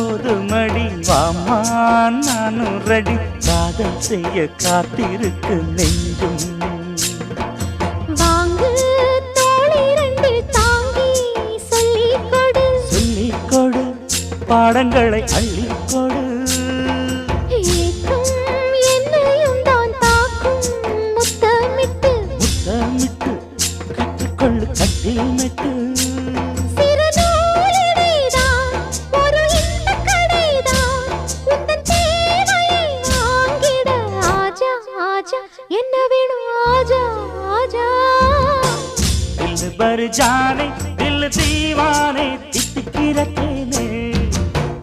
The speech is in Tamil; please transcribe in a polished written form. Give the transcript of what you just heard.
போதுமடி வாமா நானும் ரெடி காதல் செய்ய காத்திருக்கு நெஞ்சும் வாங்கு தோளை ரெண்டு தாங்கி சொல்லிக் கொடு பாடங்களை அள்ளிக் கொடு ஏக்கும் என்னையும் தான் தாக்கும் முத்தமிட்டு கற்றுக்கொள்ளு கட்டில் மெட்டு சிறு நூலிடைதான் ஒரு இந்த கடைதான் உந்தன் தேவையை வாங்கிட ஆஜா ஆஜா என்ன வேணும் ஆஜா ஆஜா दिल भर जाने